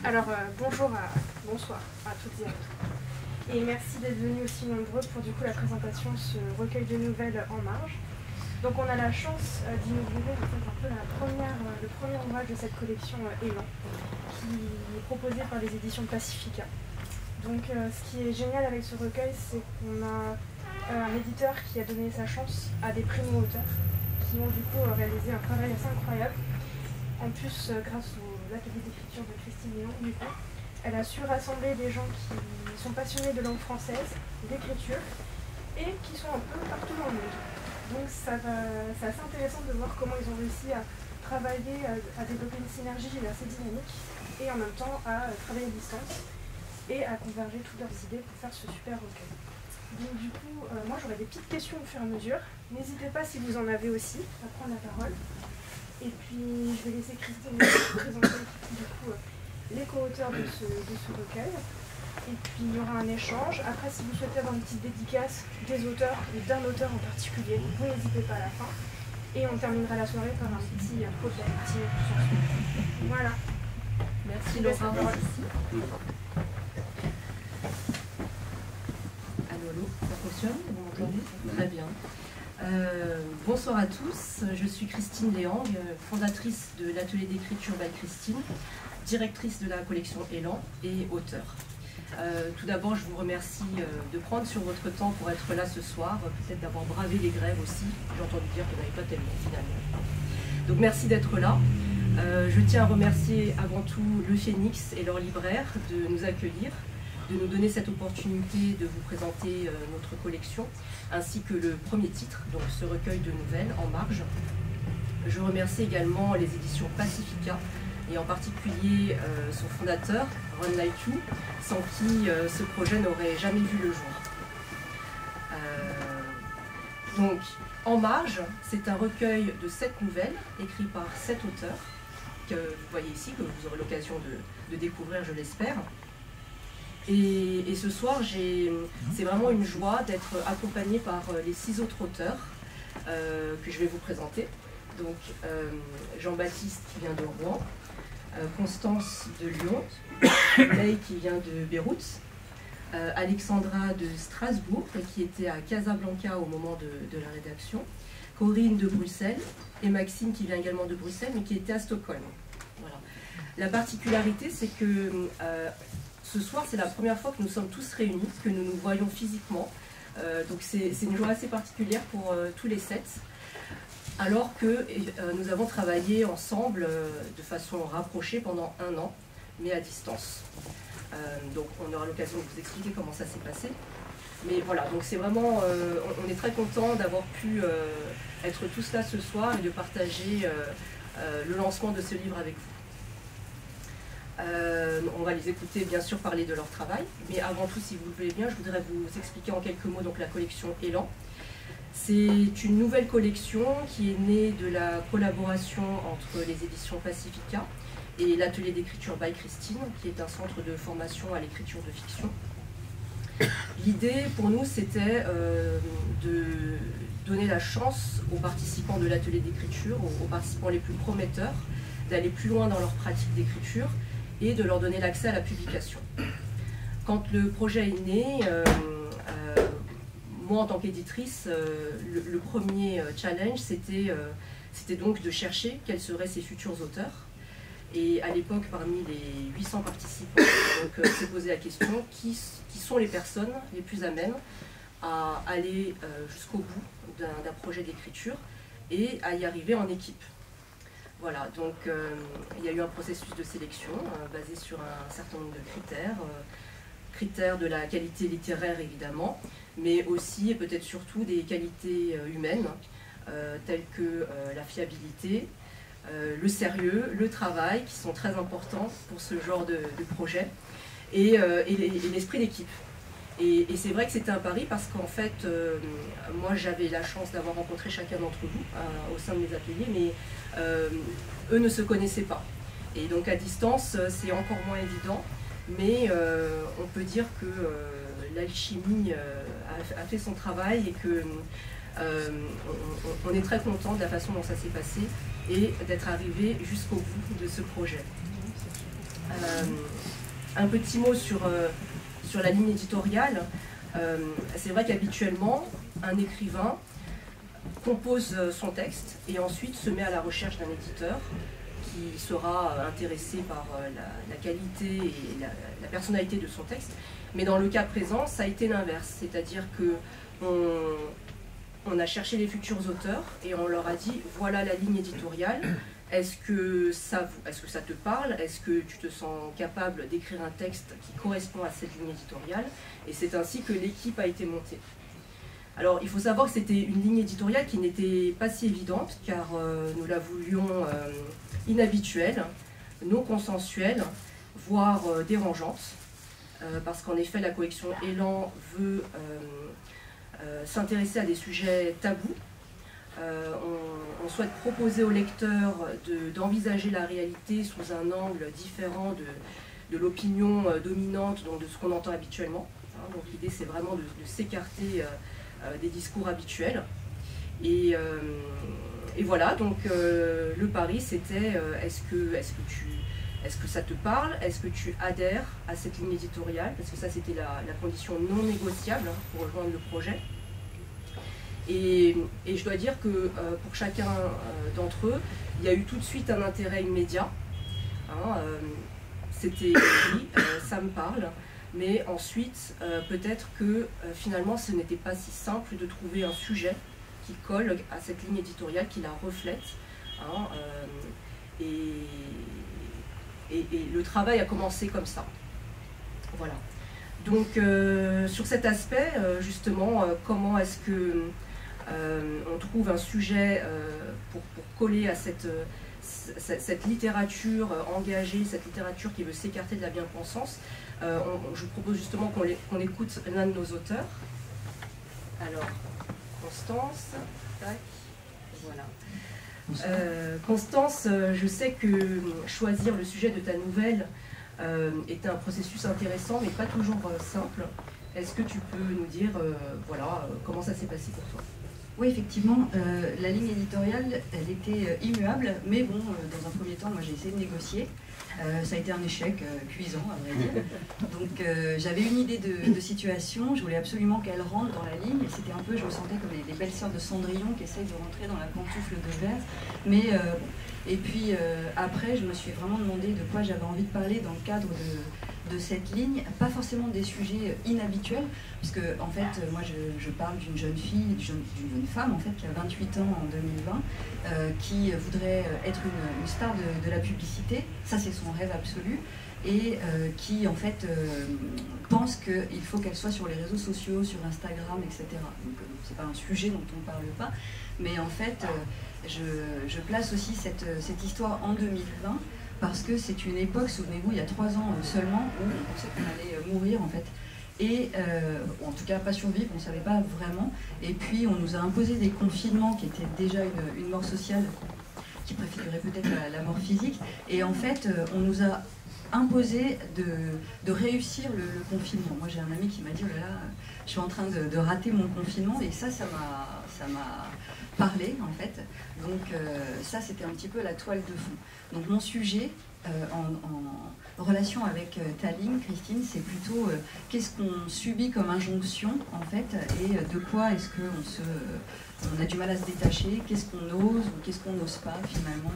Bonsoir à toutes et à tous. Et merci d'être venus aussi nombreux pour du coup la présentation de ce recueil de nouvelles en marge. Donc on a la chance d'inaugurer en fait, un peu le premier ouvrage de cette collection Élan, qui est proposé par les éditions Pacifica. Donc ce qui est génial avec ce recueil, c'est qu'on a un éditeur qui a donné sa chance à des primo-auteurs qui ont du coup réalisé un travail assez incroyable. En plus, grâce à l'atelier d'écriture de Christine Léon, du coup, elle a su rassembler des gens qui sont passionnés de langue française, d'écriture, et qui sont un peu partout dans le monde. Donc c'est assez intéressant de voir comment ils ont réussi à travailler, à développer une synergie assez dynamique, et en même temps à travailler à distance, et à converger toutes leurs idées pour faire ce super recueil. Donc du coup, moi j'aurais des petites questions au fur et à mesure. N'hésitez pas si vous en avez aussi à prendre la parole. Et puis je vais laisser Christine présenter du coup les co-auteurs de ce recueil. Et puis il y aura un échange. Après, si vous souhaitez avoir une petite dédicace des auteurs ou d'un auteur en particulier, vous n'hésitez pas à la fin. Et on terminera la soirée par un petit pot d'amitié. Voilà. Merci Laura. Allô, ça fonctionne? Vous m'entendez? Très bien. Bonsoir à tous, je suis Christine Léang, fondatrice de l'atelier d'écriture by Christine, directrice de la collection Élan et auteure. Tout d'abord, je vous remercie de prendre sur votre temps pour être là ce soir, peut-être d'avoir bravé les grèves aussi. J'ai entendu dire qu'il n'y en avait pas tellement finalement. Donc merci d'être là. Je tiens à remercier avant tout le Phénix et leur libraire de nous accueillir, de nous donner cette opportunité de vous présenter notre collection, ainsi que le premier titre, donc ce recueil de nouvelles en marge. Je remercie également les éditions Pacifica, et en particulier son fondateur, Ron Laitou, sans qui ce projet n'aurait jamais vu le jour. Donc, En marge, c'est un recueil de 7 nouvelles, écrit par 7 auteurs, que vous voyez ici, que vous aurez l'occasion de découvrir, je l'espère. Et ce soir, c'est vraiment une joie d'être accompagnée par les 6 autres auteurs que je vais vous présenter. Donc Jean-Baptiste qui vient de Rouen, Constance de Lyon, Ley qui vient de Beyrouth, Alexandra de Strasbourg qui était à Casablanca au moment de la rédaction, Corinne de Bruxelles et Maxime qui vient également de Bruxelles mais qui était à Stockholm. Voilà. La particularité, c'est que ce soir, c'est la première fois que nous sommes tous réunis, que nous nous voyons physiquement. Donc c'est une joie assez particulière pour tous les 7. Alors que nous avons travaillé ensemble de façon rapprochée pendant 1 an, mais à distance. Donc on aura l'occasion de vous expliquer comment ça s'est passé. Mais voilà, donc c'est vraiment, on est très content d'avoir pu être tous là ce soir et de partager le lancement de ce livre avec vous. On va les écouter bien sûr parler de leur travail, mais avant tout, si vous le voulez bien, je voudrais vous expliquer en quelques mots donc, la collection Élan. C'est une nouvelle collection qui est née de la collaboration entre les éditions Pacifica et l'atelier d'écriture by Christine, qui est un centre de formation à l'écriture de fiction. L'idée pour nous, c'était de donner la chance aux participants de l'atelier d'écriture, aux participants les plus prometteurs, d'aller plus loin dans leur pratique d'écriture et de leur donner l'accès à la publication. Quand le projet est né, moi en tant qu'éditrice, le premier challenge c'était donc de chercher quels seraient ces futurs auteurs. Et à l'époque, parmi les 800 participants, on s'est posé la question qui sont les personnes les plus à même à aller jusqu'au bout d'un projet d'écriture et à y arriver en équipe. Voilà, donc il y a eu un processus de sélection basé sur un certain nombre de critères, critères de la qualité littéraire évidemment, mais aussi et peut-être surtout des qualités humaines telles que la fiabilité, le sérieux, le travail qui sont très importants pour ce genre de projet et l'esprit d'équipe. Et c'est vrai que c'était un pari parce qu'en fait, moi j'avais la chance d'avoir rencontré chacun d'entre vous au sein de mes ateliers, mais eux ne se connaissaient pas. Et donc à distance, c'est encore moins évident, mais on peut dire que l'alchimie a fait son travail et que on est très content de la façon dont ça s'est passé et d'être arrivé jusqu'au bout de ce projet. Un petit mot sur la ligne éditoriale. C'est vrai qu'habituellement, un écrivain compose son texte et ensuite se met à la recherche d'un éditeur qui sera intéressé par la qualité et la personnalité de son texte. Mais dans le cas présent, ça a été l'inverse, c'est-à-dire qu'on a cherché les futurs auteurs et on leur a dit voilà la ligne éditoriale, est-ce que ça te parle, est-ce que tu te sens capable d'écrire un texte qui correspond à cette ligne éditoriale, et c'est ainsi que l'équipe a été montée. Alors il faut savoir que c'était une ligne éditoriale qui n'était pas si évidente car nous la voulions inhabituelle, non consensuelle, voire dérangeante, parce qu'en effet la collection Élan veut s'intéresser à des sujets tabous. On souhaite proposer au lecteur d'envisager la réalité sous un angle différent de l'opinion dominante, donc de ce qu'on entend habituellement. Donc l'idée c'est vraiment de s'écarter des discours habituels. Et voilà, donc le pari c'était est-ce que ça te parle, est-ce que tu adhères à cette ligne éditoriale, parce que ça c'était la condition non négociable pour rejoindre le projet. Et je dois dire que pour chacun d'entre eux, il y a eu tout de suite un intérêt immédiat. C'était oui, ça me parle, mais ensuite peut-être que finalement ce n'était pas si simple de trouver un sujet qui colle à cette ligne éditoriale, qui la reflète. Et le travail a commencé comme ça. Voilà. Donc sur cet aspect, justement, comment est-ce que on trouve un sujet pour coller à cette littérature engagée, cette littérature qui veut s'écarter de la bien-pensance. Je vous propose justement qu'on écoute l'un de nos auteurs. Alors, Constance, tac, voilà. Constance, je sais que choisir le sujet de ta nouvelle était un processus intéressant, mais pas toujours simple. Est-ce que tu peux nous dire comment ça s'est passé pour toi ? Oui, effectivement, la ligne éditoriale, elle était immuable, mais bon, dans un premier temps, moi j'ai essayé de négocier. Ça a été un échec cuisant, à vrai dire. Donc j'avais une idée de situation, je voulais absolument qu'elle rentre dans la ligne, et c'était un peu, je me sentais comme les belles sœurs de Cendrillon qui essayent de rentrer dans la pantoufle de verre. Mais, et puis après, je me suis vraiment demandé de quoi j'avais envie de parler dans le cadre de cette ligne, pas forcément des sujets inhabituels, parce que en fait, moi je parle d'une jeune fille, d'une jeune femme en fait qui a 28 ans en 2020, qui voudrait être une star de la publicité, ça c'est son rêve absolu, et qui en fait pense qu'il faut qu'elle soit sur les réseaux sociaux, sur Instagram, etc. Donc c'est pas un sujet dont on ne parle pas, mais en fait je place aussi cette histoire en 2020, parce que c'est une époque, souvenez-vous, il y a 3 ans seulement, où on pensait qu'on allait mourir en fait. Et en tout cas pas survivre, on ne savait pas vraiment. Et puis on nous a imposé des confinements qui étaient déjà une mort sociale, qui préfigurait peut-être la mort physique. Et en fait, on nous a imposé de réussir le confinement. Moi j'ai un ami qui m'a dit, oh là là, je suis en train de rater mon confinement, et ça m'a parlé en fait. Donc ça c'était un petit peu la toile de fond. Donc mon sujet en relation avec ta ligne, Christine, c'est plutôt qu'est-ce qu'on subit comme injonction en fait, et de quoi est-ce qu'on a du mal à se détacher, qu'est-ce qu'on ose ou qu'est-ce qu'on n'ose pas finalement.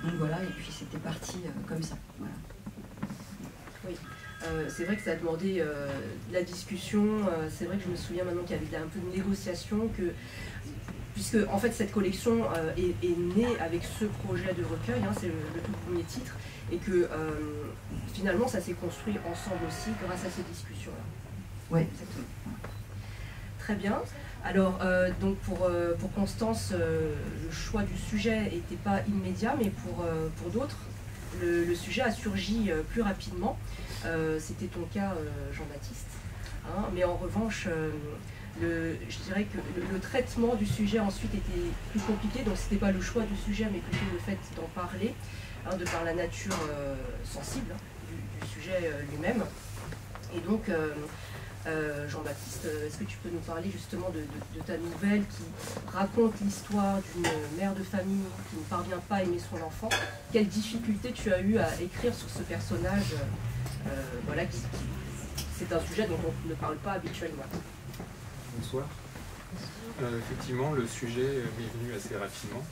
Donc voilà, et puis c'était parti comme ça. Voilà. Oui. C'est vrai que ça a demandé de la discussion, c'est vrai que je me souviens maintenant qu'il y avait un peu de négociation, puisque en fait cette collection est née avec ce projet de recueil, c'est le tout premier titre, et que finalement ça s'est construit ensemble aussi grâce à ces discussions-là. Oui, exactement. Très bien. Alors, donc pour Constance, le choix du sujet n'était pas immédiat, mais pour d'autres, le sujet a surgi plus rapidement. C'était ton cas, Jean-Baptiste. Mais en revanche, je dirais que le traitement du sujet ensuite était plus compliqué, donc c'était pas le choix du sujet, mais plutôt le fait d'en parler, de par la nature sensible du sujet lui-même. Et donc, Jean-Baptiste, est-ce que tu peux nous parler justement de ta nouvelle qui raconte l'histoire d'une mère de famille qui ne parvient pas à aimer son enfant? Quelles difficultés tu as eu à écrire sur ce personnage? Voilà, c'est un sujet dont on ne parle pas habituellement. Bonsoir. Effectivement, le sujet m'est venu assez rapidement.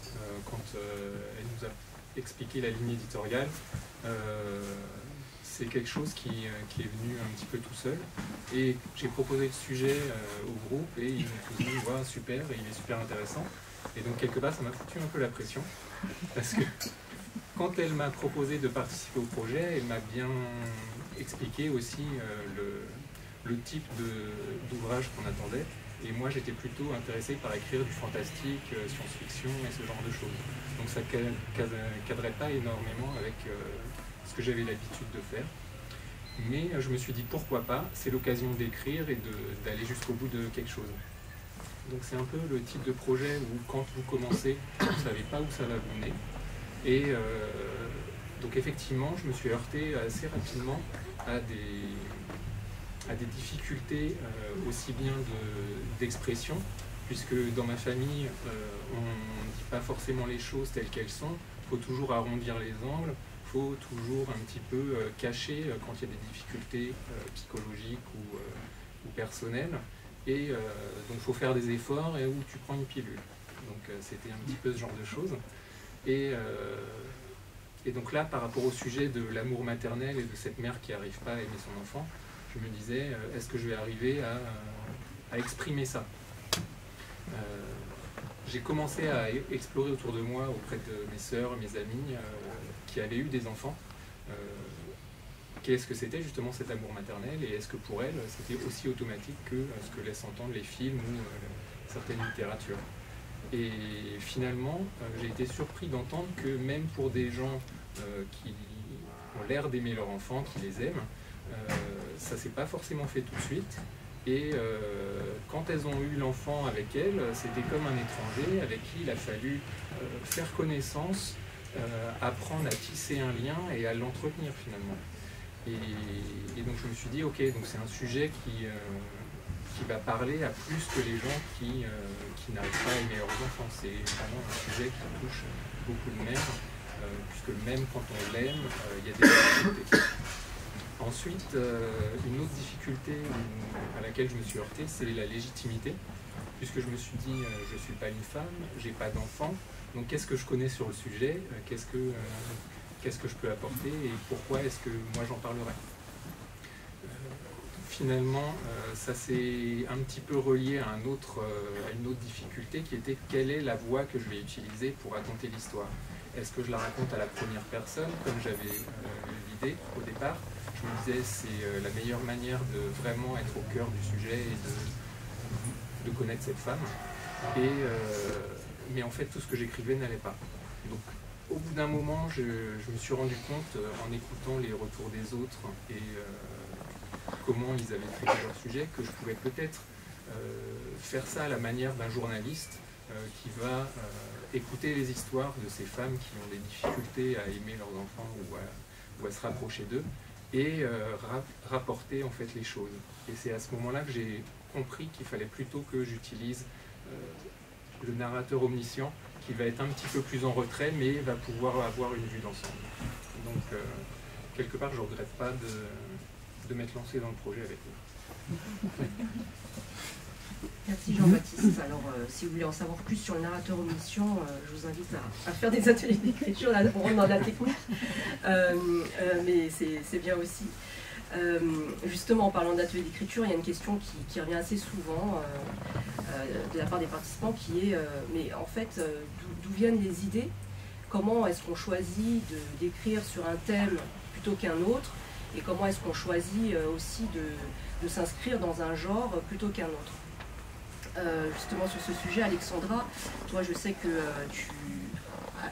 Quand elle nous a expliqué la ligne éditoriale, c'est quelque chose qui est venu un petit peu tout seul. Et j'ai proposé le sujet au groupe et ils m'ont tous dit « ouais, super, et il est super intéressant ». Et donc quelque part, ça m'a foutu un peu la pression. Parce que quand elle m'a proposé de participer au projet, elle m'a bien expliqué aussi le type d'ouvrage qu'on attendait. Et moi, j'étais plutôt intéressé par écrire du fantastique, science-fiction et ce genre de choses. Donc ça ne cadrait pas énormément avec ce que j'avais l'habitude de faire. Mais je me suis dit pourquoi pas, c'est l'occasion d'écrire et d'aller jusqu'au bout de quelque chose. Donc c'est un peu le type de projet où quand vous commencez, vous ne savez pas où ça va vous mener. Et donc effectivement, je me suis heurté assez rapidement à des difficultés aussi bien d'expression, puisque dans ma famille, on ne dit pas forcément les choses telles qu'elles sont, il faut toujours arrondir les angles, il faut toujours un petit peu cacher quand il y a des difficultés psychologiques ou personnelles, et donc il faut faire des efforts et où tu prends une pilule. Donc c'était un petit peu ce genre de choses. Et donc là, par rapport au sujet de l'amour maternel et de cette mère qui n'arrive pas à aimer son enfant, je me disais, est-ce que je vais arriver à exprimer ça? J'ai commencé à explorer autour de moi, auprès de mes sœurs, mes amis, qui avaient eu des enfants, qu'est-ce que c'était justement cet amour maternel, et est-ce que pour elles, c'était aussi automatique que ce que laissent entendre les films ou certaines littératures. Et finalement, j'ai été surpris d'entendre que même pour des gens qui ont l'air d'aimer leur enfant, qui les aiment, ça ne s'est pas forcément fait tout de suite. Et quand elles ont eu l'enfant avec elles, c'était comme un étranger avec qui il a fallu faire connaissance, apprendre à tisser un lien et à l'entretenir finalement. Et donc je me suis dit, ok, donc c'est un sujet qui va parler à plus que les gens qui n'arrivent pas à aimer leurs enfants. C'est vraiment un sujet qui touche beaucoup de mères, puisque même quand on l'aime, il y a des difficultés. Ensuite, une autre difficulté à laquelle je me suis heurté, c'est la légitimité, puisque je me suis dit, je ne suis pas une femme, j'ai pas d'enfant, donc qu'est-ce que je connais sur le sujet, qu'est-ce que je peux apporter et pourquoi est-ce que moi j'en parlerai. Finalement, ça s'est un petit peu relié à une autre difficulté qui était quelle est la voix que je vais utiliser pour raconter l'histoire. Est-ce que je la raconte à la première personne, comme j'avais l'idée au départ? Je me disais c'est la meilleure manière de vraiment être au cœur du sujet et de connaître cette femme. Mais en fait, tout ce que j'écrivais n'allait pas. Donc, au bout d'un moment, je me suis rendu compte, en écoutant les retours des autres et comment ils avaient traité leur sujet, que je pouvais peut-être faire ça à la manière d'un journaliste qui va écouter les histoires de ces femmes qui ont des difficultés à aimer leurs enfants ou à se rapprocher d'eux et rapporter en fait les choses. Et c'est à ce moment-là que j'ai compris qu'il fallait plutôt que j'utilise le narrateur omniscient qui va être un petit peu plus en retrait mais va pouvoir avoir une vue d'ensemble. Donc quelque part je ne regrette pas de m'être lancé dans le projet avec vous. Merci Jean-Baptiste. Alors, si vous voulez en savoir plus sur le narrateur omniscient, je vous invite à faire des ateliers d'écriture, là on rentre dans la technique, mais c'est bien aussi. Justement, en parlant d'ateliers d'écriture, il y a une question qui revient assez souvent de la part des participants qui est, mais en fait, d'où viennent les idées? Comment est-ce qu'on choisit d'écrire sur un thème plutôt qu'un autre? Et comment est-ce qu'on choisit aussi de s'inscrire dans un genre plutôt qu'un autre? Justement sur ce sujet, Alexandra, toi je sais que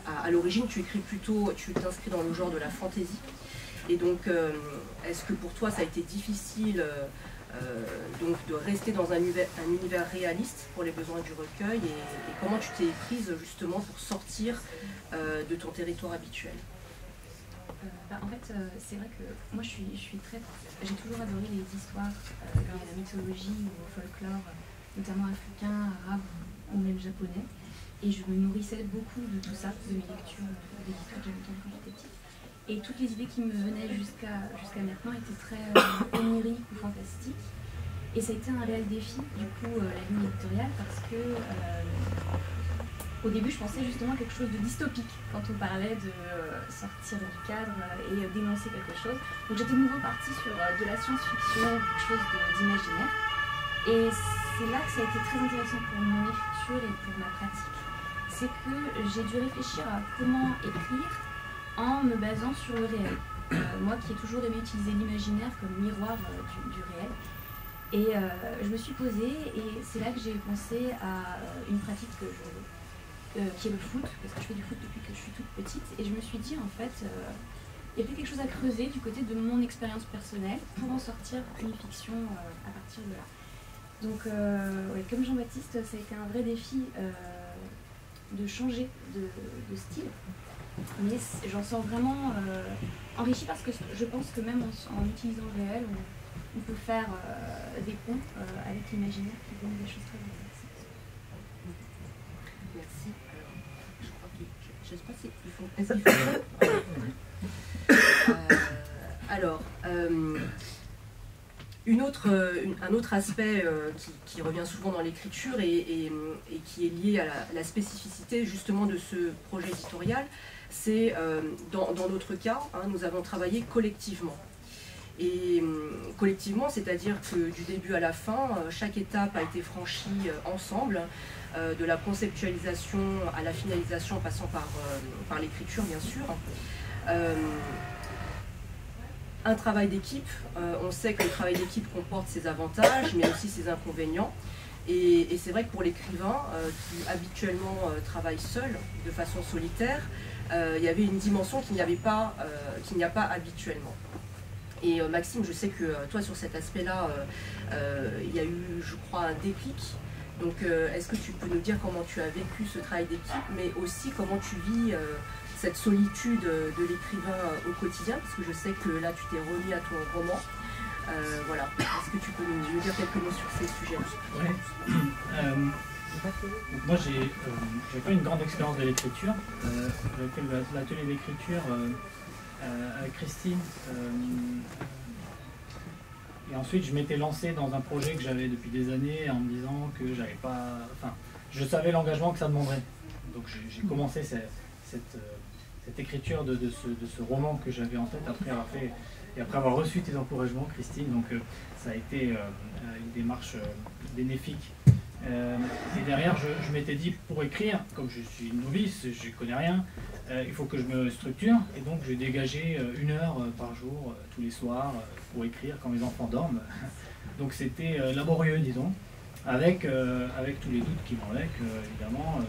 à l'origine tu t'inscris dans le genre de la fantaisie. Et donc est-ce que pour toi ça a été difficile donc de rester dans un univers réaliste pour les besoins du recueil et comment tu t'es prise justement pour sortir de ton territoire habituel? En fait, c'est vrai que moi j'ai toujours adoré les histoires liées à la mythologie ou au folklore, notamment africain, arabe ou même japonais. Et je me nourrissais beaucoup de tout ça, de mes lectures, des histoires que j'avais entendues quand j'étais petite. Et toutes les idées qui me venaient jusqu'à maintenant étaient très oniriques ou fantastiques. Et ça a été un réel défi, du coup, la ligne éditoriale, parce que au début, je pensais justement à quelque chose de dystopique quand on parlait de sortir du cadre et d'énoncer quelque chose. Donc j'étais de nouveau partie sur de la science-fiction, quelque chose d'imaginaire. Et c'est là que ça a été très intéressant pour mon écriture et pour ma pratique. C'est que j'ai dû réfléchir à comment écrire en me basant sur le réel. Moi qui ai toujours aimé utiliser l'imaginaire comme miroir du réel. Et je me suis posée et c'est là que j'ai pensé à une pratique qui est le foot, parce que je fais du foot depuis que je suis toute petite. Et je me suis dit en fait, il y a peut-être quelque chose à creuser du côté de mon expérience personnelle pour en sortir une fiction à partir de là. Donc ouais, comme Jean-Baptiste, ça a été un vrai défi de changer de style. Mais j'en sors vraiment enrichie parce que je pense que même en utilisant le réel, on peut faire des ponts avec l'imaginaire qui donnent des choses très intéressantes. Merci. Alors, je crois qu'il je ne sais pas s'il faut. Alors, un autre aspect qui revient souvent dans l'écriture et qui est lié à la spécificité justement de ce projet éditorial, c'est dans notre cas, nous avons travaillé collectivement. Et collectivement, c'est-à-dire que du début à la fin, chaque étape a été franchie ensemble, de la conceptualisation à la finalisation, passant par l'écriture bien sûr. Un travail d'équipe, on sait que le travail d'équipe comporte ses avantages, mais aussi ses inconvénients. Et c'est vrai que pour l'écrivain qui habituellement travaille seul, de façon solitaire, il y avait une dimension qu'il n'y a pas habituellement. Et Maxime, je sais que toi, sur cet aspect-là, il y a eu, je crois, un déclic. Donc, est-ce que tu peux nous dire comment tu as vécu ce travail d'équipe, mais aussi comment tu vis cette solitude de l'écrivain au quotidien, parce que je sais que là, tu t'es remis à ton roman. Voilà. Est-ce que tu peux nous dire quelques mots sur ces sujets? Oui. Moi, j'ai pas une grande expérience de l'écriture. J'ai fait l'atelier d'écriture avec Christine. Et ensuite, je m'étais lancé dans un projet que j'avais depuis des années en me disant que j'avais pas... Enfin, je savais l'engagement que ça demanderait. Donc j'ai commencé cette écriture de ce roman que j'avais en tête après avoir reçu tes encouragements, Christine. Donc ça a été une démarche bénéfique. Et derrière, je m'étais dit, pour écrire, comme je suis novice, je ne connais rien, il faut que je me structure. Et donc j'ai dégagé 1 heure par jour, tous les soirs, pour écrire quand mes enfants dorment. Donc c'était laborieux, disons, avec tous les doutes qui vont avec, évidemment,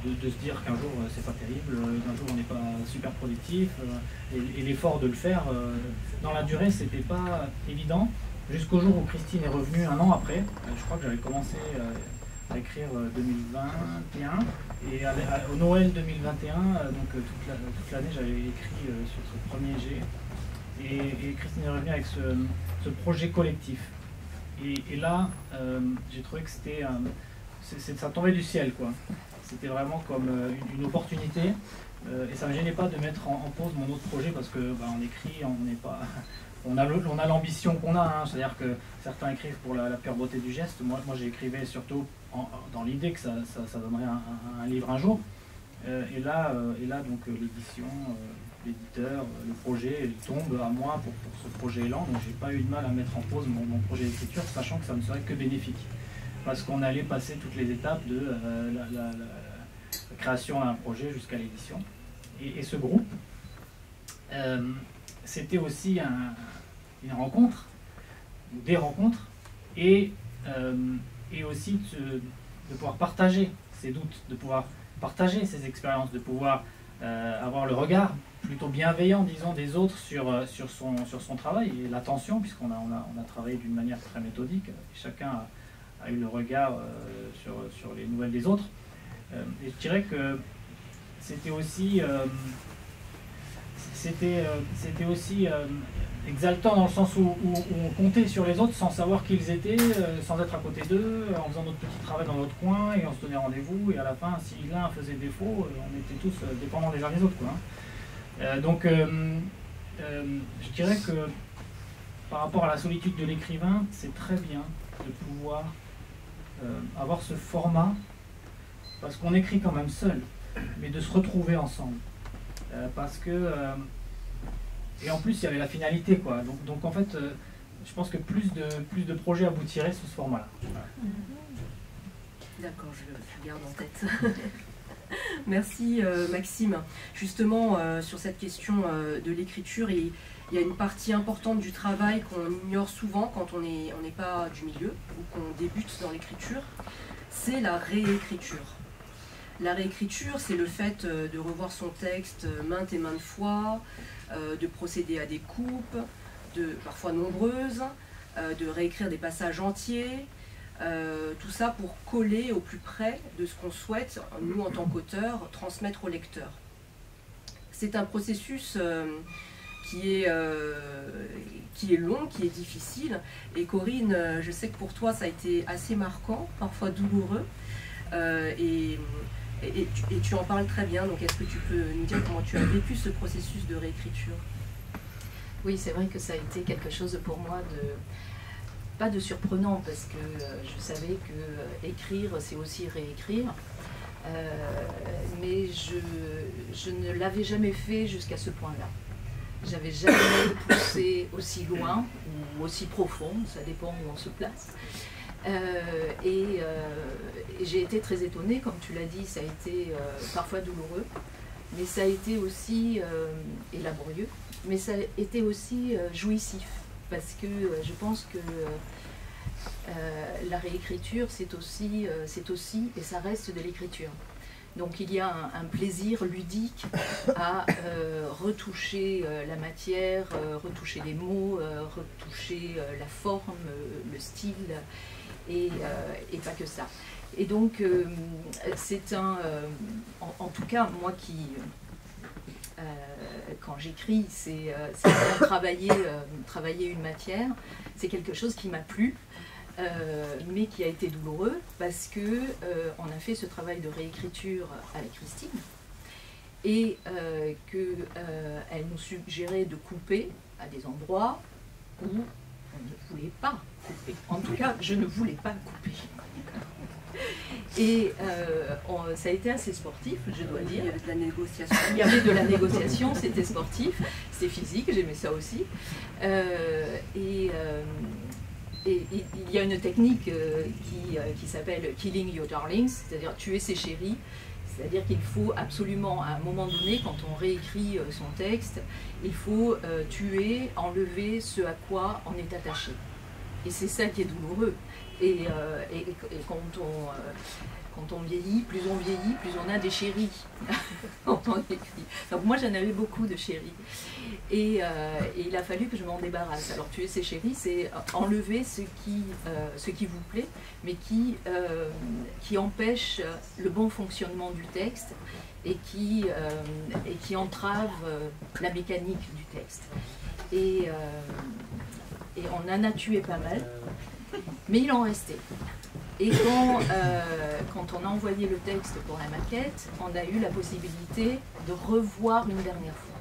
de se dire qu'un jour c'est pas terrible, qu'un jour on n'est pas super productif, et l'effort de le faire dans la durée, c'était pas évident. Jusqu'au jour où Christine est revenue 1 an après. Je crois que j'avais commencé à écrire 2021 et au Noël 2021, donc toute l'année j'avais écrit sur ce premier jet. Et Christine est revenue avec ce projet collectif. Et là, j'ai trouvé que ça tombait du ciel, quoi. C'était vraiment comme une opportunité. Et ça ne me gênait pas de mettre en pause mon autre projet parce que on écrit, on n'est pas... On a l'ambition qu'on a, c'est-à-dire que certains écrivent pour la pure beauté du geste. Moi j'écrivais surtout dans l'idée que ça donnerait un livre un jour. Et là donc l'édition, l'éditeur, le projet tombe à moi pour ce projet élan. Donc j'ai pas eu de mal à mettre en pause mon projet d'écriture, sachant que ça ne serait que bénéfique. Parce qu'on allait passer toutes les étapes de la création d'un projet jusqu'à l'édition. Et ce groupe, c'était aussi une rencontre, des rencontres, et aussi de pouvoir partager ses doutes, de pouvoir partager ses expériences, de pouvoir avoir le regard plutôt bienveillant, disons, des autres sur son travail, et l'attention, puisqu'on a travaillé d'une manière très méthodique, et chacun a eu le regard sur les nouvelles des autres. Et je dirais que c'était aussi c'était aussi exaltant dans le sens où on comptait sur les autres sans savoir qui ils étaient, sans être à côté d'eux, en faisant notre petit travail dans notre coin et on se donnait rendez-vous et à la fin, si l'un faisait défaut, on était tous dépendants les uns des autres, quoi, hein. Donc je dirais que par rapport à la solitude de l'écrivain, c'est très bien de pouvoir avoir ce format, parce qu'on écrit quand même seul, mais de se retrouver ensemble. Parce que et en plus il y avait la finalité, quoi. Donc en fait je pense que plus de projets aboutiraient sous ce format là. D'accord, je garde en tête. Merci Maxime. Justement sur cette question de l'écriture, il y a une partie importante du travail qu'on ignore souvent quand on n'est pas du milieu ou qu'on débute dans l'écriture, c'est la réécriture. La réécriture, c'est le fait de revoir son texte maintes et maintes fois, de procéder à des coupes, parfois nombreuses, de réécrire des passages entiers, tout ça pour coller au plus près de ce qu'on souhaite, nous en tant qu'auteurs, transmettre au lecteur. C'est un processus qui est long, qui est difficile, et Corinne, je sais que pour toi ça a été assez marquant, parfois douloureux, et tu en parles très bien, donc est-ce que tu peux nous dire comment tu as vécu ce processus de réécriture? Oui, c'est vrai que ça a été quelque chose pour moi pas de surprenant, parce que je savais que écrire, c'est aussi réécrire, mais je ne l'avais jamais fait jusqu'à ce point-là. J'avais jamais poussé aussi loin ou aussi profond, ça dépend où on se place. Et j'ai été très étonnée, comme tu l'as dit, ça a été parfois douloureux, mais ça a été aussi et laborieux, mais ça a été aussi jouissif, parce que je pense que la réécriture, c'est aussi et ça reste de l'écriture. Donc il y a un plaisir ludique à retoucher la matière, retoucher les mots, retoucher la forme, le style, et pas que ça. Et donc c'est en tout cas, moi qui, quand j'écris, c'est travailler une matière, c'est quelque chose qui m'a plu. Mais qui a été douloureux parce que on a fait ce travail de réécriture avec Christine et qu'elle nous suggérait de couper à des endroits où on ne voulait pas couper. En tout cas, je ne voulais pas couper. Et ça a été assez sportif, je dois dire. Il y avait de la négociation. Il y avait de la négociation, c'était sportif, c'était physique, j'aimais ça aussi. Et il y a une technique qui s'appelle « killing your darlings », c'est-à-dire tuer ses chéris. C'est-à-dire qu'il faut absolument, à un moment donné, quand on réécrit son texte, il faut tuer, enlever ce à quoi on est attaché. Et c'est ça qui est douloureux. Et quand on vieillit, plus on a des chéris quand on écrit. Donc moi j'en avais beaucoup de chéris. Et il a fallu que je m'en débarrasse. Alors tuer ces chéris, c'est enlever ce qui vous plaît, mais qui empêche le bon fonctionnement du texte et qui entrave la mécanique du texte. Et on en a tué pas mal, mais il en restait. Et quand on a envoyé le texte pour la maquette, on a eu la possibilité de revoir une dernière fois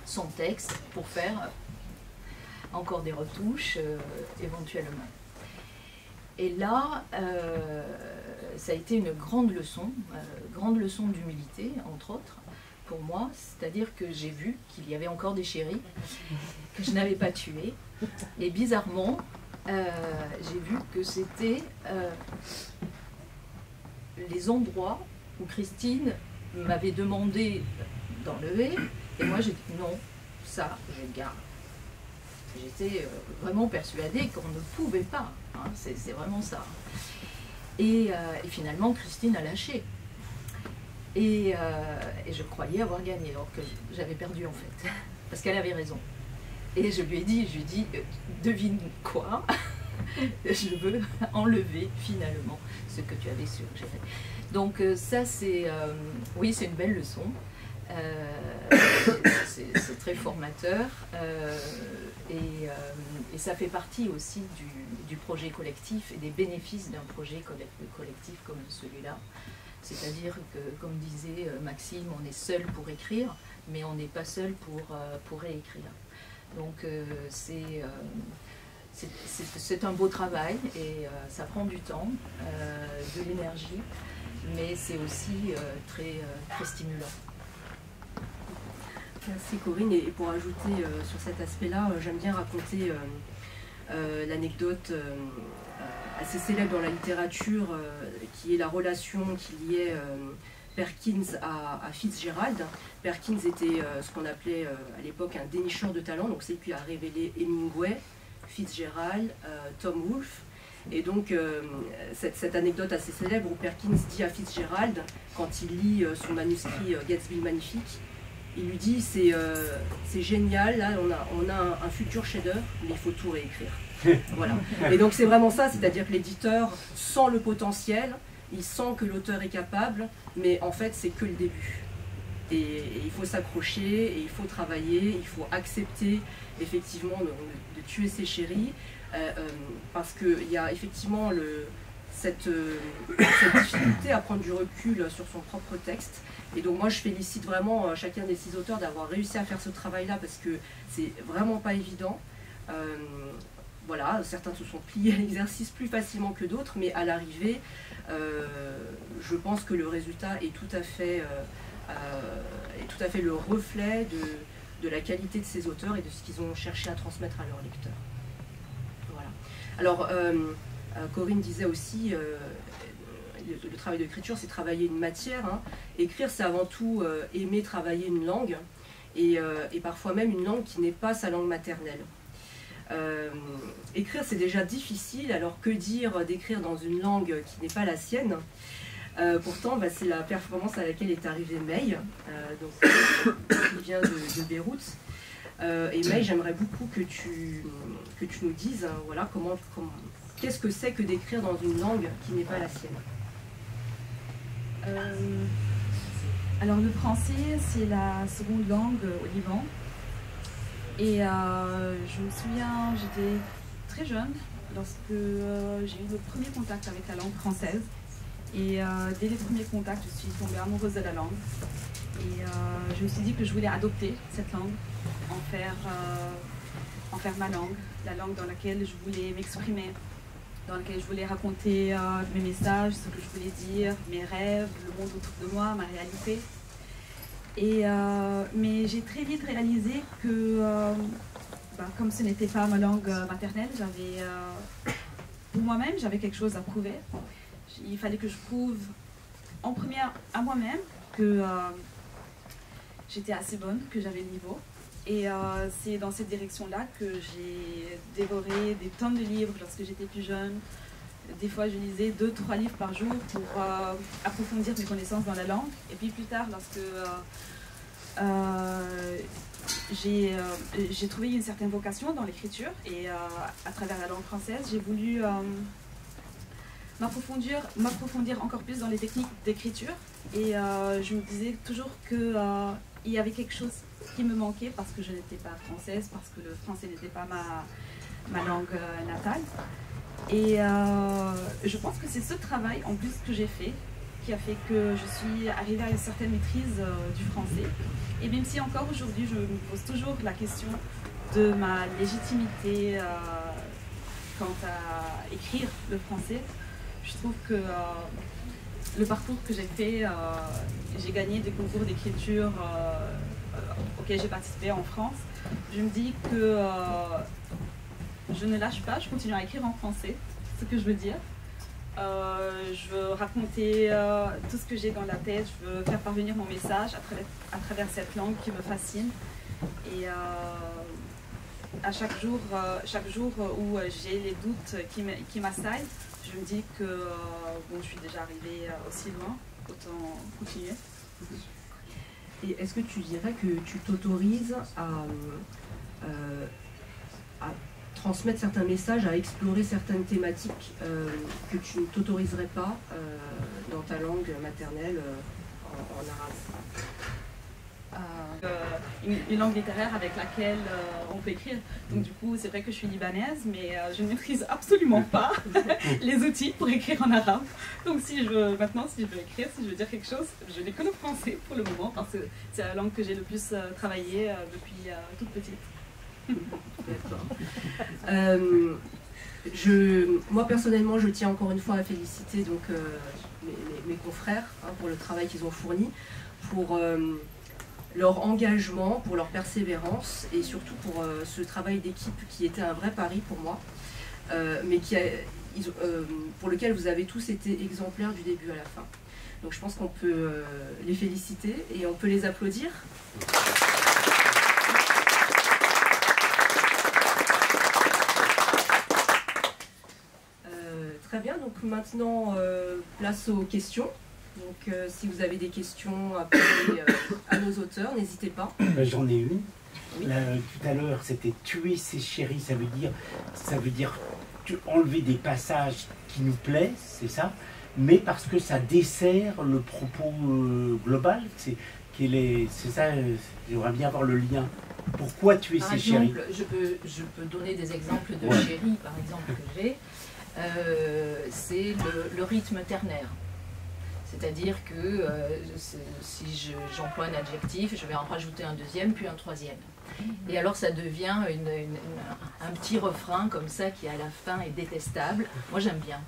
son texte pour faire encore des retouches éventuellement. Et là, ça a été une grande leçon d'humilité, entre autres, pour moi. C'est-à-dire que j'ai vu qu'il y avait encore des chéris que je n'avais pas tués. Et bizarrement, j'ai vu que c'était les endroits où Christine m'avait demandé d'enlever, et moi j'ai dit non, ça je garde. J'étais vraiment persuadée qu'on ne pouvait pas, hein, c'est vraiment ça. Et finalement Christine a lâché. Et je croyais avoir gagné, alors que j'avais perdu en fait, parce qu'elle avait raison. Et je lui ai dit, devine quoi? Je veux enlever finalement ce que tu avais suggéré. Donc ça c'est, oui, c'est une belle leçon. C'est très formateur et ça fait partie aussi du projet collectif et des bénéfices d'un projet collectif comme celui-là. C'est-à-dire que, comme disait Maxime, on est seul pour écrire, mais on n'est pas seul pour réécrire. Donc c'est un beau travail et ça prend du temps, de l'énergie, mais c'est aussi très stimulant. Merci Corinne, et pour ajouter sur cet aspect-là, j'aime bien raconter l'anecdote assez célèbre dans la littérature, qui est la relation qui liait Perkins à Fitzgerald. Perkins était ce qu'on appelait à l'époque un dénicheur de talent, donc c'est lui qui a révélé Hemingway, Fitzgerald, Tom Wolfe. Et donc cette anecdote assez célèbre où Perkins dit à Fitzgerald, quand il lit son manuscrit Gatsby le Magnifique, il lui dit c'est génial, là on a un futur chef-d'œuvre, mais il faut tout réécrire. Voilà. Et donc c'est vraiment ça, c'est-à-dire que l'éditeur sent le potentiel, il sent que l'auteur est capable, mais en fait c'est que le début. Et il faut s'accrocher, et il faut travailler, il faut accepter effectivement de tuer ses chéris, parce qu'il y a effectivement cette difficulté à prendre du recul sur son propre texte. Et donc moi je félicite vraiment chacun des 6 auteurs d'avoir réussi à faire ce travail-là, parce que c'est vraiment pas évident. Voilà, certains se sont pliés à l'exercice plus facilement que d'autres, mais à l'arrivée, je pense que le résultat est tout à fait le reflet de la qualité de ces auteurs et de ce qu'ils ont cherché à transmettre à leurs lecteurs. Voilà. Alors, Corinne disait aussi, le travail d'écriture, c'est travailler une matière. Hein. Écrire, c'est avant tout aimer travailler une langue, et parfois même une langue qui n'est pas sa langue maternelle. Écrire, c'est déjà difficile, alors que dire d'écrire dans une langue qui n'est pas la sienne? Pourtant, c'est la performance à laquelle est arrivée May, qui vient de Beyrouth. Et May, j'aimerais beaucoup que tu nous dises, hein, voilà, qu'est-ce que c'est que d'écrire dans une langue qui n'est pas la sienne? Alors le français, c'est la seconde langue au Liban. Et je me souviens, j'étais très jeune lorsque j'ai eu le premier contact avec la langue française. Et dès les premiers contacts, je suis tombée amoureuse de la langue. Et je me suis dit que je voulais adopter cette langue, en faire ma langue, la langue dans laquelle je voulais m'exprimer, dans laquelle je voulais raconter mes messages, ce que je voulais dire, mes rêves, le monde autour de moi, ma réalité. Mais j'ai très vite réalisé que, comme ce n'était pas ma langue maternelle, pour moi-même, j'avais quelque chose à prouver. Il fallait que je prouve en première à moi-même que j'étais assez bonne, que j'avais le niveau. Et c'est dans cette direction-là que j'ai dévoré des tonnes de livres lorsque j'étais plus jeune. Des fois, je lisais 2-3 livres par jour pour approfondir mes connaissances dans la langue. Et puis plus tard, lorsque j'ai trouvé une certaine vocation dans l'écriture, et à travers la langue française, j'ai voulu m'approfondir encore plus dans les techniques d'écriture. Et je me disais toujours qu'il y avait quelque chose qui me manquait parce que je n'étais pas française, parce que le français n'était pas ma langue natale. Et je pense que c'est ce travail en plus que j'ai fait qui a fait que je suis arrivée à une certaine maîtrise du français. Et même si encore aujourd'hui je me pose toujours la question de ma légitimité quant à écrire le français, je trouve que le parcours que j'ai fait, j'ai gagné des concours d'écriture auxquels j'ai participé en France. Je me dis que je ne lâche pas, je continue à écrire en français, c'est ce que je veux dire. Je veux raconter tout ce que j'ai dans la tête, je veux faire parvenir mon message à travers cette langue qui me fascine. Et à chaque jour où j'ai les doutes qui m'assaillent, je me dis que bon, je suis déjà arrivée aussi loin, autant continuer. Et est-ce que tu dirais que tu t'autorises à transmettre certains messages, à explorer certaines thématiques que tu ne t'autoriserais pas dans ta langue maternelle en arabe? une langue littéraire avec laquelle on peut écrire. Donc du coup, c'est vrai que je suis libanaise, mais je ne maîtrise absolument pas les outils pour écrire en arabe. Donc maintenant, si je veux écrire, si je veux dire quelque chose, je n'ai que le français pour le moment, parce que c'est la langue que j'ai le plus travaillé depuis toute petite. Moi personnellement, je tiens encore une fois à féliciter donc, mes confrères pour le travail qu'ils ont fourni, pour leur engagement, pour leur persévérance et surtout pour ce travail d'équipe qui était un vrai pari pour moi, mais pour lequel vous avez tous été exemplaires du début à la fin. Donc je pense qu'on peut les féliciter et on peut les applaudir. Très bien, donc maintenant place aux questions. Donc si vous avez des questions à poser à nos auteurs, n'hésitez pas. J'en ai une. Oui. Tout à l'heure, c'était tuer ses chéris, ça veut dire enlever des passages qui nous plaisent, c'est ça, mais parce que ça dessert le propos global. C'est ça, j'aimerais bien avoir le lien. Pourquoi tuer ses chéris? Je peux donner des exemples de chéris, par exemple, que j'ai. C'est le rythme ternaire. C'est-à-dire que si j'emploie un adjectif, je vais en rajouter un deuxième, puis un troisième. Et alors ça devient un petit refrain comme ça qui à la fin est détestable. Moi j'aime bien.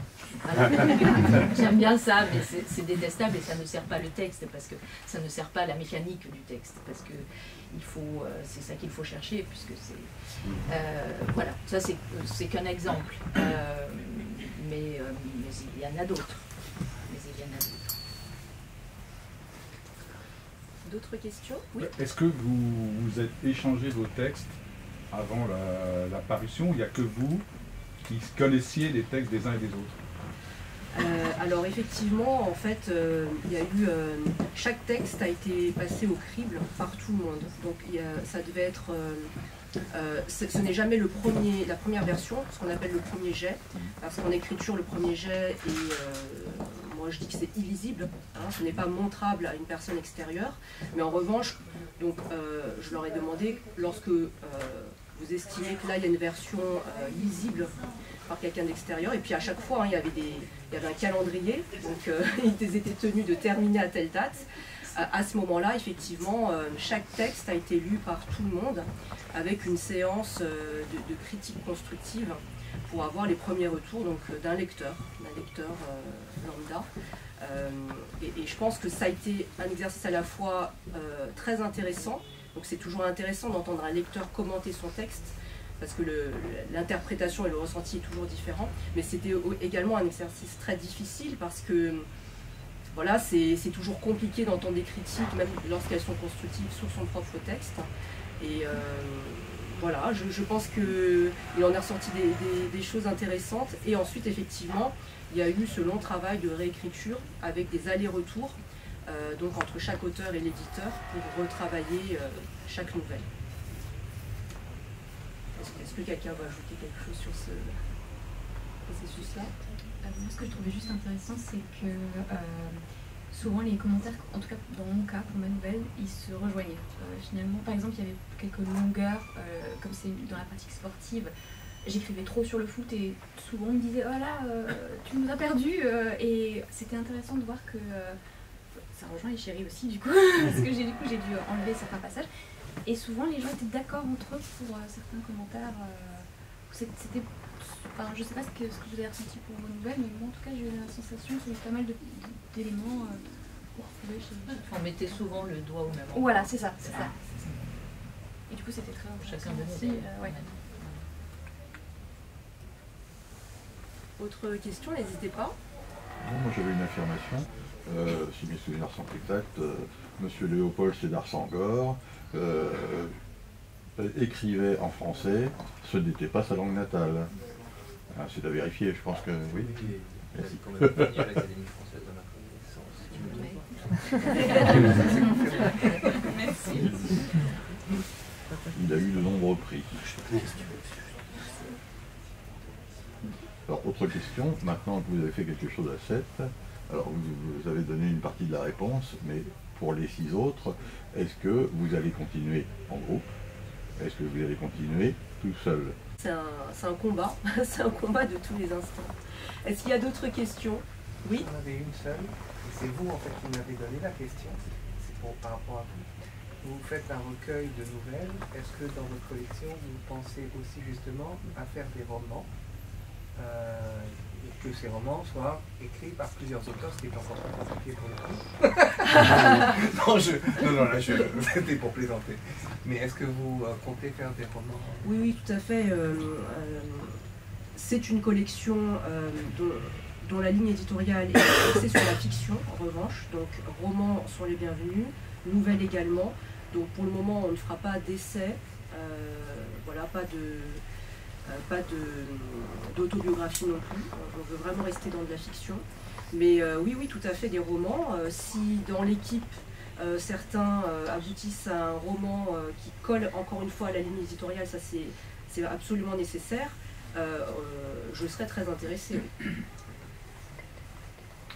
J'aime bien ça, mais c'est détestable et ça ne sert pas le texte, parce que ça ne sert pas la mécanique du texte, parce que c'est ça qu'il faut chercher, puisque c'est... voilà, ça c'est qu'un exemple. Mais il y en a d'autres. D'autres questions? Oui. Est-ce que vous êtes échangé vos textes avant la parution? Il n'y a que vous qui connaissiez les textes des uns et des autres? Alors effectivement, en fait, il y a eu... chaque texte a été passé au crible par tout le monde. Donc ça devait être... ce n'est jamais la première version, ce qu'on appelle le premier jet, parce qu'en écriture, le premier jet est... moi je dis que c'est illisible, ce n'est pas montrable à une personne extérieure, mais en revanche, donc, je leur ai demandé, lorsque vous estimez que là il y a une version lisible par quelqu'un d'extérieur, et puis à chaque fois il y avait un calendrier, donc ils étaient tenus de terminer à telle date. À ce moment-là, effectivement, chaque texte a été lu par tout le monde, avec une séance de critique constructive, pour avoir les premiers retours d'un lecteur lambda. Et je pense que ça a été un exercice à la fois très intéressant, donc c'est toujours intéressant d'entendre un lecteur commenter son texte, parce que l'interprétation et le ressenti est toujours différent, mais c'était également un exercice très difficile, parce que voilà, c'est toujours compliqué d'entendre des critiques, même lorsqu'elles sont constructives, sur son propre texte. Et voilà, je pense qu'il en est ressorti des choses intéressantes. Et ensuite, effectivement, il y a eu ce long travail de réécriture avec des allers-retours donc entre chaque auteur et l'éditeur pour retravailler chaque nouvelle. Est-ce que quelqu'un va ajouter quelque chose sur ce processus-là? Moi, ce que je trouvais juste intéressant, c'est que souvent les commentaires, en tout cas dans mon cas, pour ma nouvelle, ils se rejoignaient. Finalement, par exemple, il y avait quelques longueurs, comme c'est dans la pratique sportive, j'écrivais trop sur le foot et souvent on me disait « Oh là, tu nous as perdus !» Et c'était intéressant de voir que ça rejoint les chéris aussi, du coup, parce que j'ai dû enlever certains passages. Et souvent, les gens étaient d'accord entre eux pour certains commentaires. C'était... Enfin, je ne sais pas ce que vous avez ressenti pour vos nouvelles, mais moi en tout cas j'ai eu la sensation qu'il y avait pas mal d'éléments pour retrouver chez On mettait souvent le doigt au même endroit. Voilà, c'est ça, c'est ça. Et du coup c'était très chacun de aussi. Ouais. Autre question, n'hésitez pas. Moi j'avais une affirmation, si mes souvenirs sont exacts, Monsieur Léopold Sédar Senghor écrivait en français, ce n'était pas sa langue natale. C'est à vérifier, je pense que oui. Merci. Merci. Il a eu de nombreux prix. Alors, autre question, maintenant que vous avez fait quelque chose à 7, alors vous avez donné une partie de la réponse, mais pour les 6 autres, est-ce que vous allez continuer en groupe? Est-ce que vous allez continuer tout seul? C'est un combat, c'est un combat de tous les instants. Est-ce qu'il y a d'autres questions? Oui. On avait une seule, et c'est vous en fait qui m'avez donné la question, c'est par rapport à vous. Vous faites un recueil de nouvelles, est-ce que dans votre collection vous pensez aussi justement à faire des romans, et que ces romans soient écrits par plusieurs auteurs, ce qui est encore plus compliqué pour le coup? non, là c'était pour plaisanter. Mais est-ce que vous comptez faire des romans? Oui, oui, tout à fait. C'est une collection dont la ligne éditoriale est axée sur la fiction, en revanche. Donc, romans sont les bienvenus, nouvelles également. Donc, pour le moment, on ne fera pas d'essai, voilà, pas d'autobiographie non plus. On veut vraiment rester dans de la fiction. Mais oui, oui, tout à fait, des romans. Si dans l'équipe, certains aboutissent à un roman qui colle encore une fois à la ligne éditoriale, ça c'est absolument nécessaire, je serais très intéressée.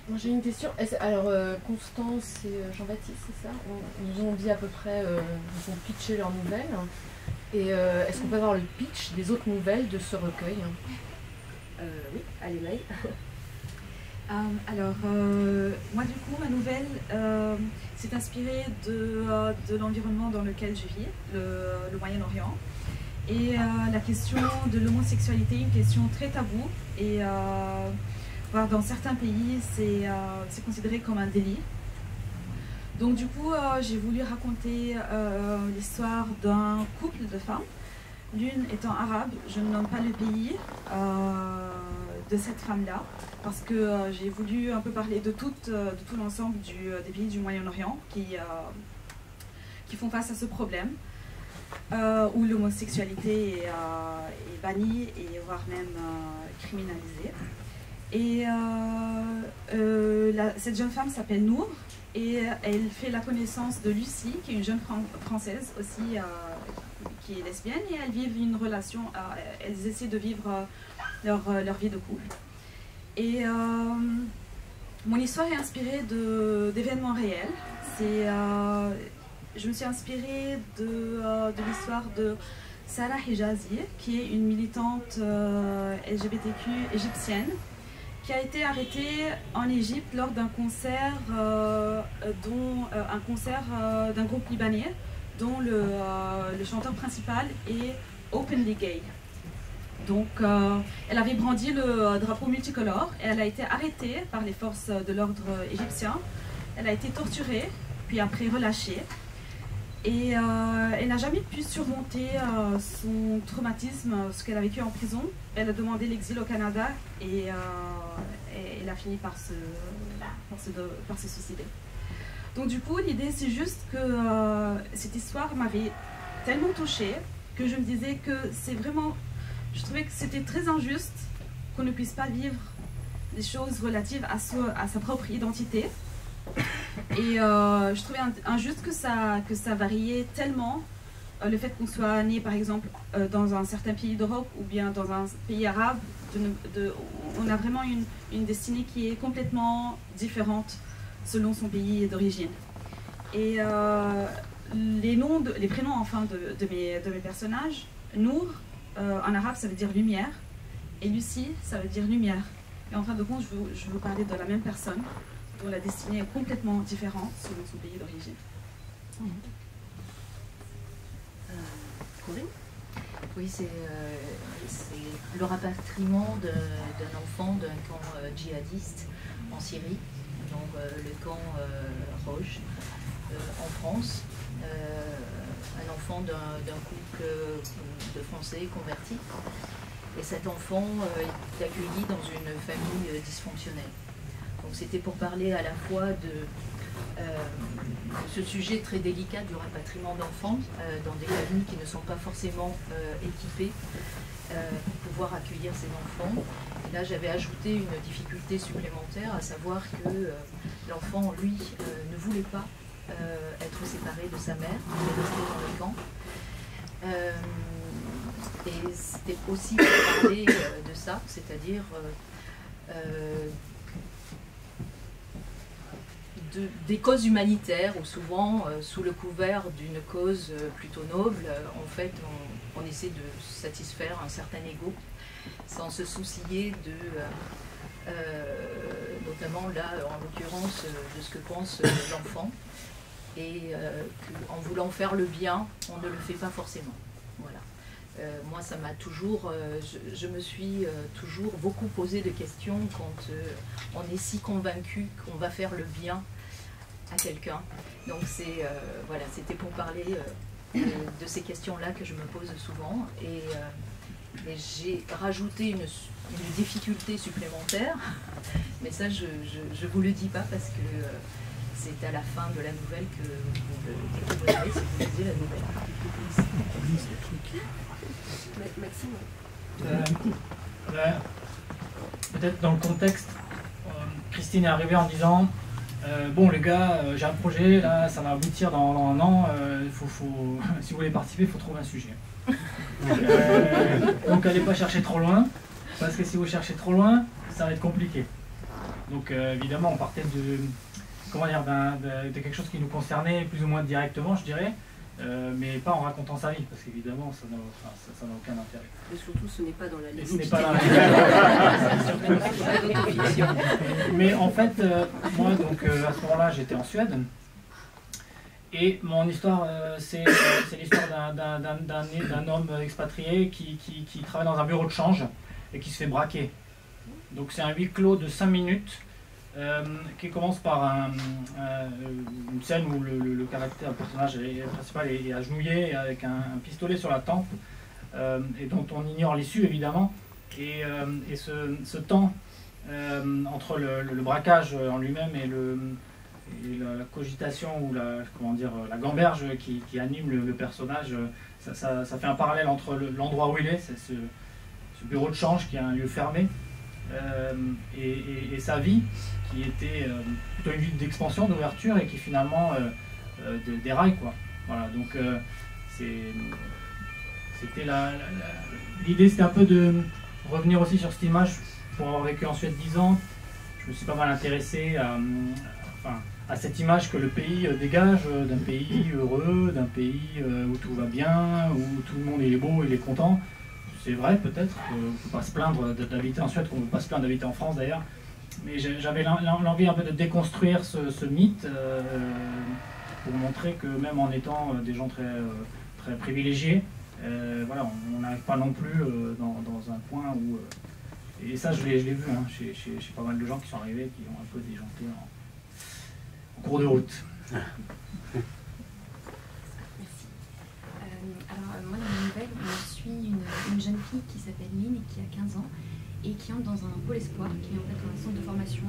Moi j'ai une question. Alors Constance et Jean-Baptiste, c'est ça? Ils ont dit à peu près, ils ont pitché leurs nouvelles. Et est-ce qu'on peut avoir le pitch des autres nouvelles de ce recueil? Oui, allez Maï. Moi du coup, ma nouvelle s'est inspirée de l'environnement dans lequel je vis, le Moyen-Orient. Et la question de l'homosexualité, une question très taboue. Et dans certains pays, c'est considéré comme un délit. Donc du coup, j'ai voulu raconter l'histoire d'un couple de femmes, l'une étant arabe, je ne nomme pas le pays de cette femme-là, parce que j'ai voulu un peu parler de tout l'ensemble des pays du Moyen-Orient qui font face à ce problème, où l'homosexualité est bannie et voire même criminalisée. Et cette jeune femme s'appelle Nour, et elle fait la connaissance de Lucie, qui est une jeune française aussi, qui est lesbienne, et elles vivent une relation, elles essaient de vivre leur vie de couple. Et mon histoire est inspirée d'événements réels. Je me suis inspirée de l'histoire de Sarah Hijazi, qui est une militante LGBTQ égyptienne, qui a été arrêtée en Égypte lors d'un concert, d'un groupe libanais, dont le chanteur principal est openly gay. Donc, elle avait brandi le drapeau multicolore et elle a été arrêtée par les forces de l'ordre égyptien. Elle a été torturée, puis après relâchée. Et elle n'a jamais pu surmonter son traumatisme, ce qu'elle a vécu en prison. Elle a demandé l'exil au Canada et elle a fini par se suicider. Donc du coup, l'idée c'est juste que cette histoire m'avait tellement touchée que je me disais que c'est vraiment... Je trouvais que c'était très injuste qu'on ne puisse pas vivre des choses relatives à sa propre identité. Et je trouvais injuste que ça variait tellement, le fait qu'on soit né par exemple dans un certain pays d'Europe ou bien dans un pays arabe, on a vraiment une destinée qui est complètement différente selon son pays d'origine. Et les prénoms enfin de mes personnages, Nour en arabe ça veut dire lumière et Lucie ça veut dire lumière. Et en fin de compte je veux parler de la même personne dont la destinée est complètement différente selon son pays d'origine. Corinne ? Oui, c'est le rapatriement d'un enfant d'un camp djihadiste en Syrie, donc le camp Rouge en France, un enfant d'un couple de Français convertis. Et cet enfant est accueilli dans une famille dysfonctionnelle. Donc c'était pour parler à la fois de ce sujet très délicat du rapatriement d'enfants dans des familles qui ne sont pas forcément équipées pour pouvoir accueillir ces enfants. Et là j'avais ajouté une difficulté supplémentaire, à savoir que l'enfant, lui, ne voulait pas être séparé de sa mère, il est resté dans le camp. Et c'était aussi pour parler de ça, c'est-à-dire des causes humanitaires, où souvent, sous le couvert d'une cause plutôt noble, en fait, on essaie de satisfaire un certain ego, sans se soucier de, notamment là, en l'occurrence, de ce que pense l'enfant, et qu'en voulant faire le bien, on ne le fait pas forcément. Voilà. Moi, ça m'a toujours, je me suis toujours beaucoup posé de questions quand on est si convaincu qu'on va faire le bien à quelqu'un. Donc c'est voilà, c'était pour parler de ces questions-là que je me pose souvent. Et j'ai rajouté une difficulté supplémentaire, mais ça je vous le dis pas parce que c'est à la fin de la nouvelle que vous verrez si vous lisez la nouvelle. Maxime. Peut-être dans le contexte, Christine est arrivée en disant bon les gars, j'ai un projet, là ça va aboutir dans un an, si vous voulez participer, il faut trouver un sujet. Donc allez pas chercher trop loin, parce que si vous cherchez trop loin, ça va être compliqué. Donc évidemment on partait de, comment dire, de quelque chose qui nous concernait plus ou moins directement, je dirais. Mais pas en racontant sa vie, parce qu'évidemment ça n'a aucun intérêt. Et surtout ce n'est pas dans la Et limite. ce n'est pas dans la Mais en fait, moi donc à ce moment-là j'étais en Suède, et mon histoire c'est l'histoire d'un homme expatrié qui travaille dans un bureau de change et qui se fait braquer. Donc c'est un huis clos de 5 minutes. Qui commence par une scène où le personnage principal est agenouillé avec un pistolet sur la tempe et dont on ignore l'issue évidemment. Et ce temps entre le braquage en lui-même et la cogitation ou la gamberge qui anime le personnage, ça fait un parallèle entre l'endroit où il est, c'est ce bureau de change qui est un lieu fermé, et sa vie qui était plutôt une vie d'expansion, d'ouverture, et qui finalement déraille, quoi. Voilà, donc c'était l'idée, c'était un peu de revenir aussi sur cette image. Pour avoir vécu en Suède 10 ans, je me suis pas mal intéressé à cette image que le pays dégage d'un pays heureux, d'un pays où tout va bien, où tout le monde est beau, il est content. C'est vrai peut-être qu'il ne faut pas se plaindre d'habiter en Suède, qu'on ne peut pas se plaindre d'habiter en France d'ailleurs. Mais j'avais l'envie un peu de déconstruire ce mythe pour montrer que même en étant des gens très privilégiés, voilà, on n'arrive pas non plus dans un point où... et ça je l'ai vu hein, chez pas mal de gens qui sont arrivés, qui ont un peu déjanté en cours de route. Alors moi dans la nouvelle, je suis une jeune fille qui s'appelle Lynn et qui a 15 ans et qui entre dans un pôle espoir, qui est en fait un centre de formation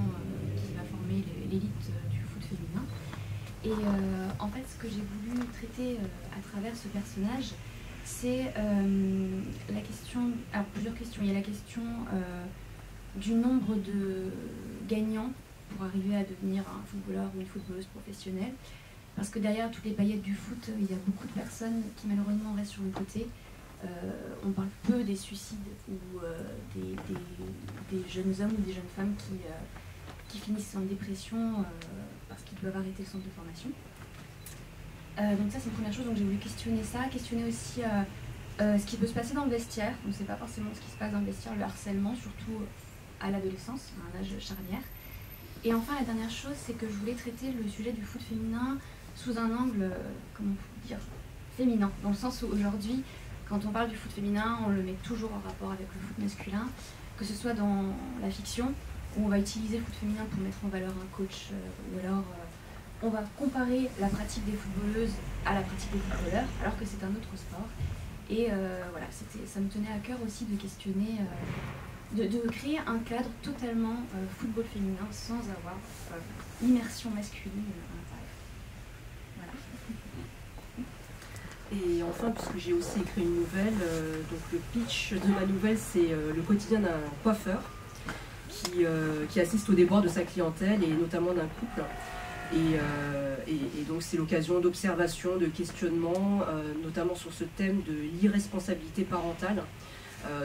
qui va former l'élite du foot féminin. Et en fait ce que j'ai voulu traiter à travers ce personnage, c'est la question, alors plusieurs questions. Il y a la question du nombre de gagnants pour arriver à devenir un footballeur ou une footballeuse professionnelle. Parce que derrière toutes les paillettes du foot, il y a beaucoup de personnes qui malheureusement restent sur le côté. On parle peu des suicides ou des jeunes hommes ou des jeunes femmes qui finissent en dépression parce qu'ils doivent arrêter le centre de formation. Donc ça c'est une première chose, donc j'ai voulu questionner ça, questionner aussi ce qui peut se passer dans le vestiaire. On ne sait pas forcément ce qui se passe dans le vestiaire, le harcèlement, surtout à l'adolescence, à un âge charnière. Et enfin la dernière chose, c'est que je voulais traiter le sujet du foot féminin sous un angle, comment on peut dire, féminin, dans le sens où aujourd'hui, quand on parle du foot féminin, on le met toujours en rapport avec le foot masculin, que ce soit dans la fiction, où on va utiliser le foot féminin pour mettre en valeur un coach, ou alors on va comparer la pratique des footballeuses à la pratique des footballeurs, alors que c'est un autre sport. Et voilà, ça me tenait à cœur aussi de questionner, de créer un cadre totalement football féminin sans avoir l'immersion masculine à l'intérieur. Et enfin, puisque j'ai aussi écrit une nouvelle, donc le pitch de ma nouvelle, c'est le quotidien d'un coiffeur qui assiste au déboire de sa clientèle et notamment d'un couple. Et donc c'est l'occasion d'observation, de questionnement, notamment sur ce thème de l'irresponsabilité parentale,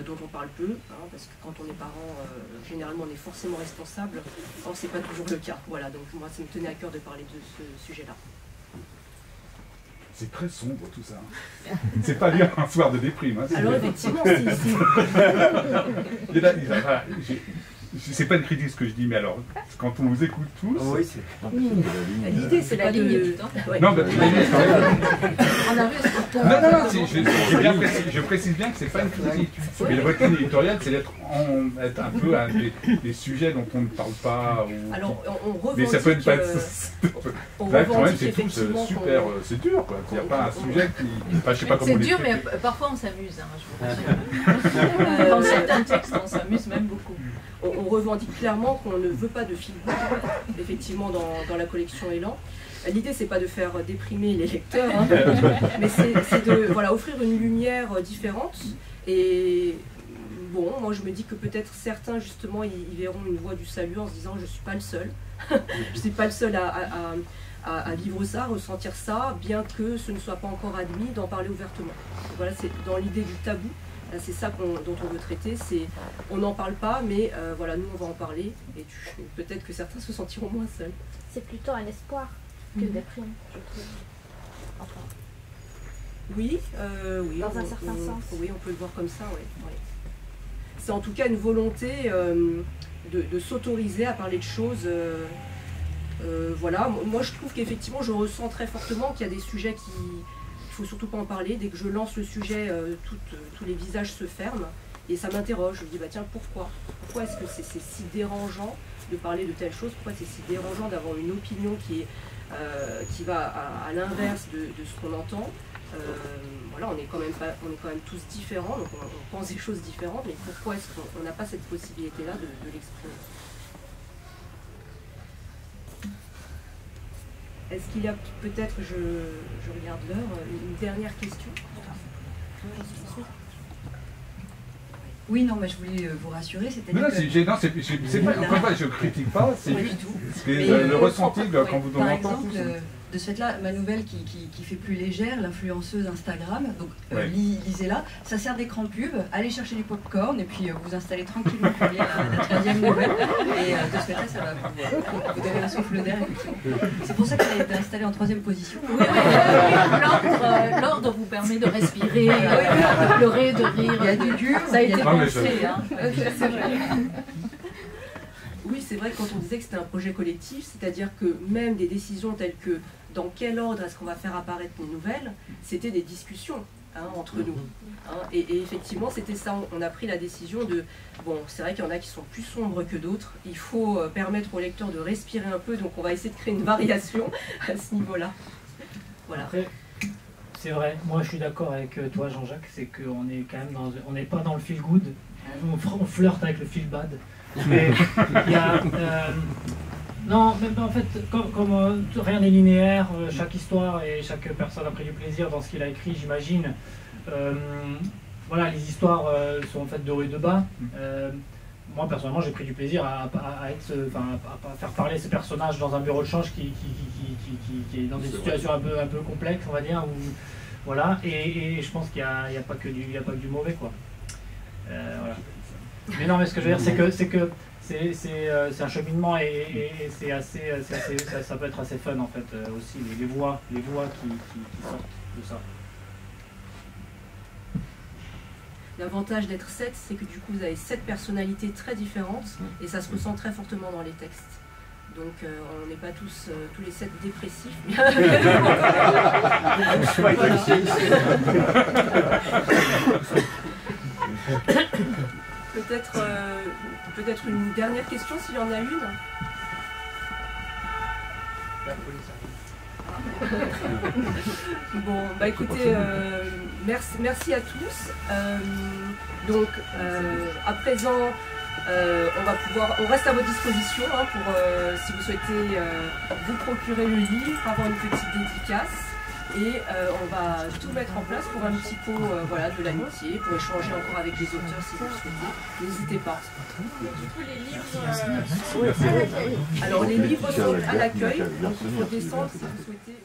dont on parle peu, hein, parce que quand on est parent, généralement on est forcément responsable. Or, c'est pas toujours le cas. Voilà, donc moi, ça me tenait à cœur de parler de ce sujet-là. C'est très sombre tout ça. C'est pas lire un soir de déprime. Hein, alors effectivement, c'est pas une critique ce que je dis, mais alors, quand on vous écoute tous... Oui, c'est... L'idée, c'est la ligne. Non, mais je précise bien que c'est pas une critique. Mais votre ligne éditoriale, c'est d'être un peu des sujets dont on ne parle pas. Alors, on revendique... Mais ça peut être pas... Là, quand même, c'est tous super... C'est dur, quoi. Il n'y a pas un sujet qui... Enfin, je sais pas comment c'est dur, mais parfois on s'amuse. Dans certains textes, on s'amuse même beaucoup. On revendique clairement qu'on ne veut pas de fil rouge, effectivement, dans la collection Élan. L'idée, c'est pas de faire déprimer les lecteurs, hein, mais c'est de offrir une lumière différente. Et bon, moi je me dis que peut-être certains, justement, ils verront une voie du salut en se disant « je suis pas le seul ». Je suis pas le seul à vivre ça, à ressentir ça, bien que ce ne soit pas encore admis d'en parler ouvertement. Voilà, c'est dans l'idée du tabou. C'est ça dont on veut traiter, on n'en parle pas, mais voilà, nous on va en parler, et peut-être que certains se sentiront moins seuls. C'est plutôt un espoir que des primes, je trouve. Enfin. Oui, dans un certain sens. Oui, on peut le voir comme ça, oui. C'est en tout cas une volonté de s'autoriser à parler de choses. Voilà, moi je trouve qu'effectivement je ressens très fortement qu'il y a des sujets qui... Il ne faut surtout pas en parler. Dès que je lance le sujet, tous les visages se ferment et ça m'interroge. Je me dis, bah tiens, pourquoi est-ce que c'est si dérangeant de parler de telle chose? Pourquoi c'est si dérangeant d'avoir une opinion qui va à l'inverse de ce qu'on entend? Voilà, on est quand même tous différents, donc on pense des choses différentes, mais pourquoi est-ce qu'on n'a pas cette possibilité-là de l'exprimer? Est-ce qu'il y a peut-être, je regarde l'heure, une dernière question? Oui, non, mais je voulais vous rassurer, c'est-à-dire que... c'est pas, encore pas, je critique pas, c'est juste le ressenti quand vous par exemple, de ce fait-là, ma nouvelle qui fait plus légère, l'influenceuse Instagram, donc lisez-la, ça sert d'écran pub, allez chercher du popcorn et puis vous installez tranquillement pour lire la 13e nouvelle, et de ce fait-là, ça va vous donner un souffle d'air, effectivement. C'est pour ça qu'elle a été installée en 3e position. Oui, l'ordre vous permet de respirer, de pleurer, de rire. Il y a du dur, ça a été pensé. Oui, c'est vrai que quand on disait que c'était un projet collectif, c'est-à-dire que même des décisions telles que dans quel ordre est-ce qu'on va faire apparaître les nouvelles, c'était des discussions entre nous. Et effectivement, c'était ça, on a pris la décision de... Bon, c'est vrai qu'il y en a qui sont plus sombres que d'autres, il faut permettre aux lecteurs de respirer un peu, donc on va essayer de créer une variation à ce niveau-là. Voilà. Après, c'est vrai, moi je suis d'accord avec toi Jean-Jacques, c'est qu'on est quand même on n'est pas dans le feel good, on flirte avec le feel bad. Mais il y a... non, mais en fait, comme rien n'est linéaire, chaque histoire et chaque personne a pris du plaisir dans ce qu'il a écrit, j'imagine. Voilà, les histoires sont faites de haut et de bas. Moi, personnellement, j'ai pris du plaisir à faire parler ces personnages dans un bureau de change qui est dans des situations un peu complexes, on va dire. Où, voilà, et je pense qu'il n'y a pas que du mauvais, quoi. Voilà. Mais non, mais ce que je veux dire, c'est que c'est un cheminement et ça peut être assez fun en fait aussi, les voix qui sortent de ça. L'avantage d'être 7, c'est que du coup vous avez 7 personnalités très différentes et ça se ressent très fortement dans les textes. Donc on n'est pas tous les 7 dépressifs. Peut-être une dernière question s'il y en a une. Bon, bah écoutez, merci à tous. Donc à présent, on reste à votre disposition pour si vous souhaitez vous procurer le livre, avoir une petite dédicace. Et on va tout mettre en place pour un petit pot de l'amitié, pour échanger encore avec les auteurs si vous le souhaitez. N'hésitez pas. Du coup, les livres... Alors les livres sont à l'accueil, donc il faut descendre si vous souhaitez.